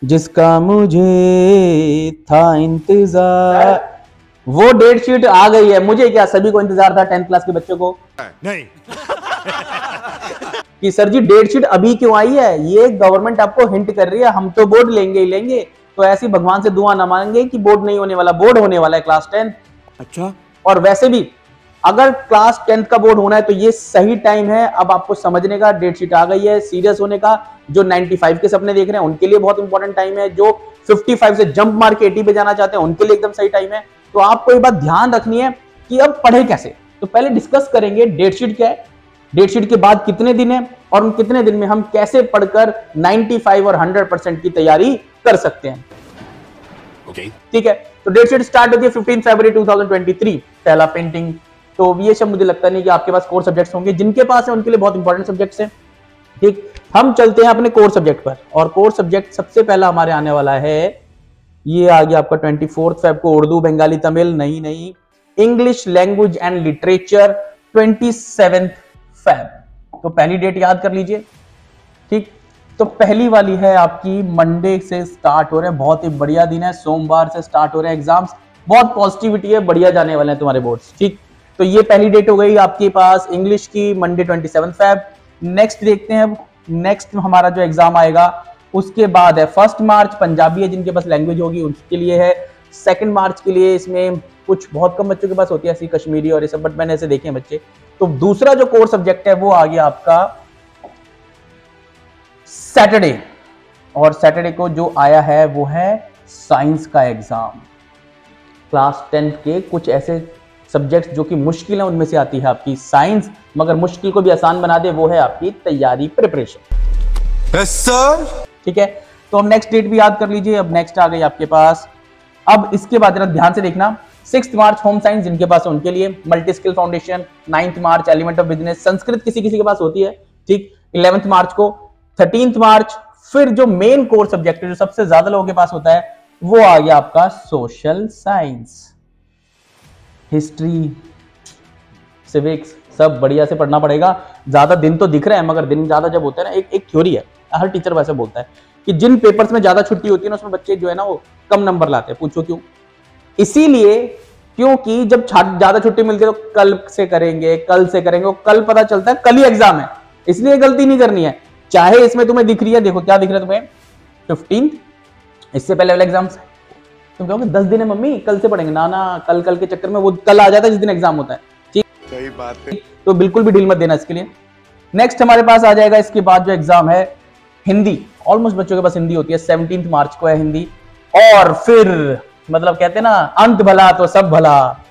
जिसका मुझे था इंतजार। वो डेट शीट आ गई है। मुझे क्या, सभी को इंतजार था 10th क्लास के बच्चों को नहीं। कि सर जी डेट शीट अभी क्यों आई है। ये गवर्नमेंट आपको हिंट कर रही है, हम तो बोर्ड लेंगे ही लेंगे, तो ऐसी भगवान से दुआ ना मांगे कि बोर्ड नहीं होने वाला, बोर्ड होने वाला है क्लास 10। अच्छा, और वैसे भी अगर क्लास 10th का बोर्ड होना है तो ये सही टाइम है अब आपको समझने का। डेट शीट आ गई है, सीरियस होने का। जो 95 के सपने देख रहे हैं उनके लिए बहुत इंपॉर्टेंट टाइम है। जो 55 से जंप मार के 80 पे जाना चाहते हैं उनके लिए एकदम सही टाइम है। तो आपको एक बात ध्यान रखनी है कि अब पढ़े कैसे। तो पहले डिस्कस करेंगे डेट शीट क्या है, डेट शीट के बाद कितने दिन है, और उन कितने दिन में हम कैसे पढ़कर 95 और 100% की तैयारी कर सकते हैं। ठीक है, तो डेट शीट स्टार्ट होती है 15 फरवरी 2023। पहला पेंटिंग। तो ये सब मुझे लगता नहीं कि आपके पास कोर सब्जेक्ट्स होंगे, जिनके पास है उनके लिए बहुत इंपॉर्टेंट सब्जेक्ट्स हैं। ठीक, हम चलते हैं अपने कोर सब्जेक्ट पर। और कोर सब्जेक्ट सबसे पहला हमारे आने वाला है, ये आ गया आपका 24 फेब को उर्दू, बंगाली, तमिल नहीं, English language and literature 27 Feb. तो पहली डेट याद कर लीजिए। ठीक, तो पहली वाली है आपकी मंडे से स्टार्ट हो रहे हैं, बहुत ही बढ़िया दिन है, सोमवार से स्टार्ट हो रहे हैं एग्जाम्स, बहुत पॉजिटिविटी है, बढ़िया जाने वाले हैं तुम्हारे बोर्ड्स। ठीक, तो ये पहली डेट हो गई आपके पास इंग्लिश की, मंडे 27 फेब। नेक्स्ट देखते हैं, नेक्स्ट हमारा जो एग्जाम आएगा उसके बाद है 1 मार्च, पंजाबी है जिनके पास लैंग्वेज होगी उसके लिए है। 2 मार्च के लिए इसमें कुछ बहुत कम बच्चों के पास होती है ऐसी कश्मीरी और ये सब, बट मैंने ऐसे देखे हैं बच्चे। तो दूसरा जो कोर सब्जेक्ट है वो आ गया आपका सैटरडे, और सैटरडे को जो आया है वो है साइंस का एग्जाम। क्लास 10th के कुछ ऐसे सब्जेक्ट्स जो कि मुश्किल है उनमें से आती है आपकी साइंस, मगर मुश्किल को भी आसान बना दे वो है आपकी तैयारी, प्रिपरेशन। Yes sir. ठीक है, तो अब नेक्स्ट डेट भी याद कर लीजिए। अब नेक्स्ट आ गई आपके पास, अब इसके बाद जरा ध्यान से देखना, 6 मार्च होम साइंस जिनके पास है उनके लिए, multi skill foundation. 9 March element of business, Sanskrit किसी किसी के पास होती है। ठीक, 11 मार्च को, 13 मार्च फिर जो मेन कोर सब्जेक्ट है जो सबसे ज्यादा लोगों के पास होता है वो आ गया आपका सोशल साइंस, हिस्ट्री, सिविक्स, सब बढ़िया से पढ़ना पड़ेगा। ज्यादा दिन तो दिख रहे हैं मगर दिन ज्यादा जब होता है ना, एक थ्योरी है, हर टीचर वैसे बोलता है कि जिन पेपर्स में ज्यादा छुट्टी होती है ना उसमें बच्चे जो है ना वो कम नंबर लाते हैं। पूछो क्यों? इसीलिए क्योंकि जब ज्यादा छुट्टी मिलती है तो कल से करेंगे, कल से करेंगे, वो कल पता चलता है कल ही एग्जाम है। इसलिए गलती नहीं करनी है। चाहे इसमें तुम्हें दिख रही है, देखो क्या दिख रहा है तुम्हें, 15, इससे पहले वाले एग्जाम्स। तुम कहोगे 10 दिन है मम्मी, कल से पढ़ेंगे ना, कल के चक्कर में वो कल आ जाता है जिस दिन एग्जाम होता है। ठीक, सही बात है, तो बिल्कुल भी ढील मत देना इसके लिए। नेक्स्ट हमारे पास आ जाएगा इसके बाद जो एग्जाम है हिंदी। ऑलमोस्ट बच्चों के पास हिंदी होती है, 17 मार्च को है हिंदी। और फिर मतलब कहते हैं ना अंत भला तो सब भला,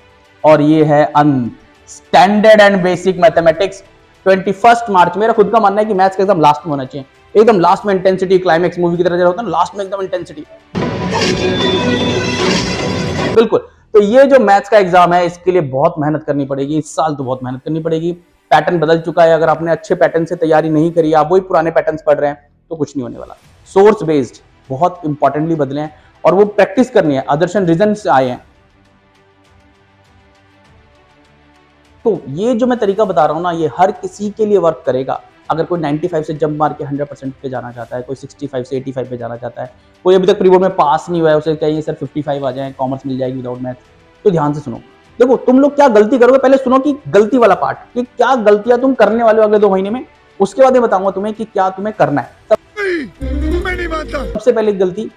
और ये है अंत, स्टैंडर्ड एंड बेसिक मैथमेटिक्स 21 मार्च। मेरा खुद का मानना है कि मैथ्स का एग्जाम लास्ट में होना चाहिए, एकदम लास्ट में, इंटेंसिटी क्लाइमेक्स मूवी की तरह जो होता है ना, लास्ट में एकदम इंटेंसिटी। बिल्कुल, तो ये जो मैथ्स का एग्जाम है इसके लिए बहुत मेहनत करनी पड़ेगी, इस साल तो बहुत मेहनत करनी पड़ेगी। पैटर्न बदल चुका है, अगर आपने अच्छे पैटर्न से तैयारी नहीं करी, आप वही पुराने पैटर्न्स पढ़ रहे हैं तो कुछ नहीं होने वाला। सोर्स बेस्ड बहुत इंपॉर्टेंटली बदले हैं और वो प्रैक्टिस करनी है, आदर्शन रीजन से आए हैं। तो ये जो मैं तरीका बता रहा हूं ना, ये हर किसी के लिए वर्क करेगा। अगर कोई 95 से जंप मार के 100% पे जाना चाहता है, कोई 65 से 85 पे जाना चाहता है, कोई अभी तक प्री बोर्ड में पास नहीं हुआ है, उसे कहिए सर 55 आ जाए, कॉमर्स मिल जाएगी विदाउट मैथ। तो ध्यान से सुनो, देखो तुम लोग क्या गलती करोगे, पहले सुनो कि गलती वाला पार्ट, कि क्या गलतियां तुम करने वाले हो अगले 2 महीने में, उसके बाद मैं बताऊंगा तुम्हें कि क्या तुम्हें करना है। मैं नहीं मानता। सबसे पहले गलती,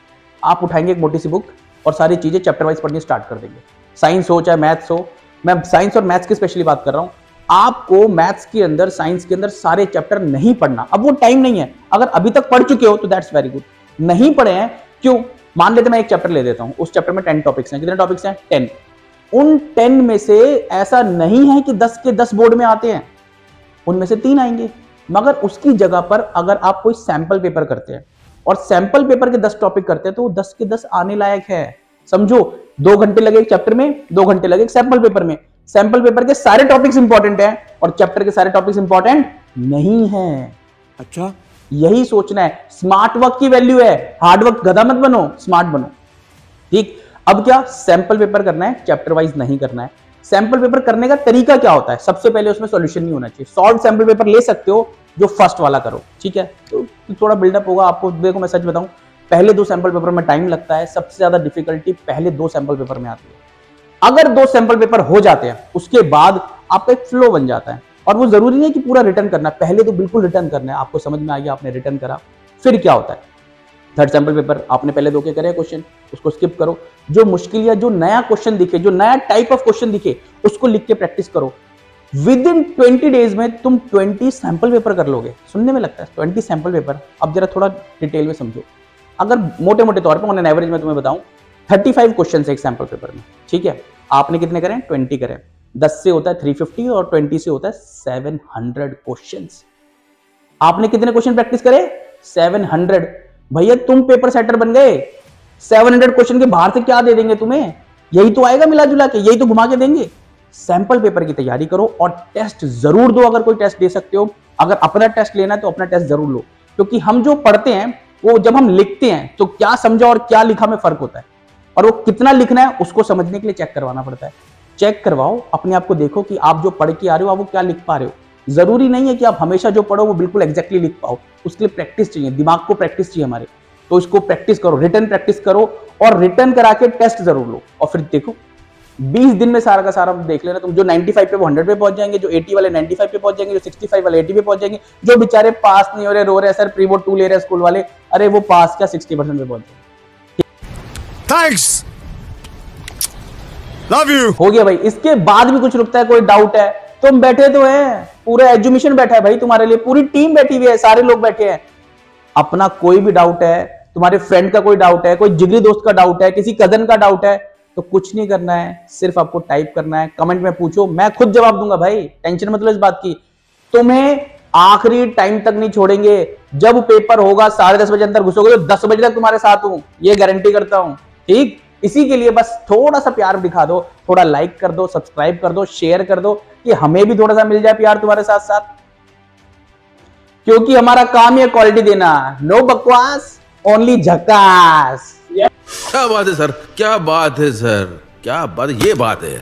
आप उठाएंगे एक मोटी सी बुक और सारी चीजें चैप्टर वाइज पढ़नी स्टार्ट कर देंगे। साइंस हो चाहे मैथ्स हो, मैं साइंस और मैथ्स की स्पेशली बात कर रहा हूं। आपको मैथ्स के अंदर, साइंस के अंदर सारे चैप्टर नहीं पढ़ना, अब वो टाइम नहीं है। अगर अभी तक पढ़ चुके हो तो दैट्स वेरी गुड, नहीं पढ़े हैं क्यों, मान लेते मैं एक चैप्टर ले देता हूं, उस चैप्टर में 10 टॉपिक्स हैं। कितने टॉपिक्स हैं? 10। उन 10 में से ऐसा नहीं है कि 10 के 10 बोर्ड में आते हैं, उनमें से 3 आएंगे। मगर उसकी जगह पर अगर आप कोई सैंपल पेपर करते हैं और सैंपल पेपर के 10 टॉपिक करते हैं तो 10 के 10 आने लायक है। समझो, 2 घंटे लगे एक चैप्टर में, 2 घंटे लगे एक सैंपल पेपर में। सैंपल पेपर के सारे टॉपिक्स इंपॉर्टेंट हैं और चैप्टर के सारे टॉपिक्स इंपॉर्टेंट नहीं है। अच्छा, यही सोचना है। स्मार्ट वर्क की वैल्यू है, हार्ड वर्क गधा मत बनो, स्मार्ट बनो। ठीक, अब क्या सैंपल पेपर करना है, चैप्टर वाइज नहीं करना है। सैंपल पेपर करने का तरीका क्या होता है? सबसे पहले उसमें सॉल्यूशन नहीं होना चाहिए। सॉल्व सैंपल पेपर ले सकते हो, जो फर्स्ट वाला करो, ठीक है, तो थोड़ा बिल्डअप होगा आपको। देखो मैं सच बताऊं, पहले 2 सैंपल पेपर में टाइम लगता है, सबसे ज्यादा डिफिकल्टी पहले 2 सैंपल पेपर में आती है। अगर 2 सैंपल पेपर हो जाते हैं उसके बाद आपका एक फ्लो बन जाता है, और वो जरूरी नहीं कि पूरा रिटर्न करना है, पहले तो बिल्कुल रिटर्न करना है। आपको समझ में आ गया, आपने रिटर्न करा, फिर क्या होता है, थर्ड सैंपल पेपर आपने पहले 2 के करे क्वेश्चन, उसको स्किप करो, जो मुश्किल या जो नया क्वेश्चन दिखे, जो नया टाइप ऑफ क्वेश्चन दिखे, उसको लिख के प्रैक्टिस करो। विद इन 20 डेज में तुम 20 सैंपल पेपर कर लोगे। सुनने में लगता है 20 सैंपल पेपर, अब जरा थोड़ा डिटेल में समझो। अगर मोटे मोटे तौर पर ऑन एन एवरेज में तुम्हें बताऊं 35 क्वेश्चन एक सैंपल पेपर में, ठीक है। आपने कितने करें? 20 करें। 10 से होता है 350 और 20 से होता है 700 क्वेश्चंस। आपने कितने क्वेश्चन प्रैक्टिस करे? 700। भैया तुम पेपर सेटर बन गए। 700 क्वेश्चन के बाहर से क्या दे देंगे तुम्हें? यही तो आएगा मिला जुला के, यही तो घुमा के देंगे। सैंपल पेपर की तैयारी करो और टेस्ट जरूर दो। अगर कोई टेस्ट दे सकते हो, अगर अपना टेस्ट लेना है तो अपना टेस्ट जरूर लो, क्योंकि हम जो पढ़ते हैं वो जब हम लिखते हैं तो क्या समझा और क्या लिखा में फर्क होता है, और वो कितना लिखना है उसको समझने के लिए चेक करवाना पड़ता है। चेक करवाओ, अपने आप को देखो कि आप जो पढ़ के आ रहे हो आप वो क्या लिख पा रहे हो। जरूरी नहीं है कि आप हमेशा जो पढ़ो वो बिल्कुल एग्जैक्टली लिख पाओ, उसके लिए प्रैक्टिस चाहिए, दिमाग को प्रैक्टिस चाहिए हमारे। तो इसको प्रैक्टिस करो, रिटर्न प्रैक्टिस करो और रिटर्न करा के टेस्ट जरूर लो, और फिर देखो 20 दिन में सारा का सारा देख लेना। तुम जो 95 पे वो 100 पे पहुंच जाएंगे, जो 80 वाले 95 पे पहुंच जाएंगे, जो 65 वाले 80 पे पहुंच जाएंगे, जो बेचारे पास नहीं हो रहे, रो रहे सर प्री बोर्ड 2 ले रहे स्कूल वाले, अरे वो पास क्या 60% पे पहुंच जाएंगे। Thanks, love you. हो गया भाई। इसके बाद भी कुछ रुकता है, कोई डाउट है, तुम बैठे तो हैं, पूरा एजुकेशन बैठा है भाई तुम्हारे लिए, पूरी टीम बैठी हुई है, सारे लोग बैठे हैं। अपना कोई भी डाउट है, तुम्हारे फ्रेंड का कोई डाउट है, कोई जिगरी दोस्त का डाउट है, किसी कजन का डाउट है, तो कुछ नहीं करना है, सिर्फ आपको टाइप करना है, कमेंट में पूछो, मैं खुद जवाब दूंगा भाई, टेंशन मत लो इस बात की। तुम्हें आखिरी टाइम तक नहीं छोड़ेंगे। जब पेपर होगा 10:30 बजे अंदर घुसोगे तो 10 बजे तक तुम्हारे साथ हूं, ये गारंटी करता हूं, ठीक। इसी के लिए बस थोड़ा सा प्यार दिखा दो, थोड़ा लाइक कर दो, सब्सक्राइब कर दो, शेयर कर दो, कि हमें भी थोड़ा सा मिल जाए प्यार तुम्हारे साथ साथ, क्योंकि हमारा काम है क्वालिटी देना। नो बकवास, ओनली झकास। क्या बात है सर, क्या बात है सर, क्या बात, ये बात है।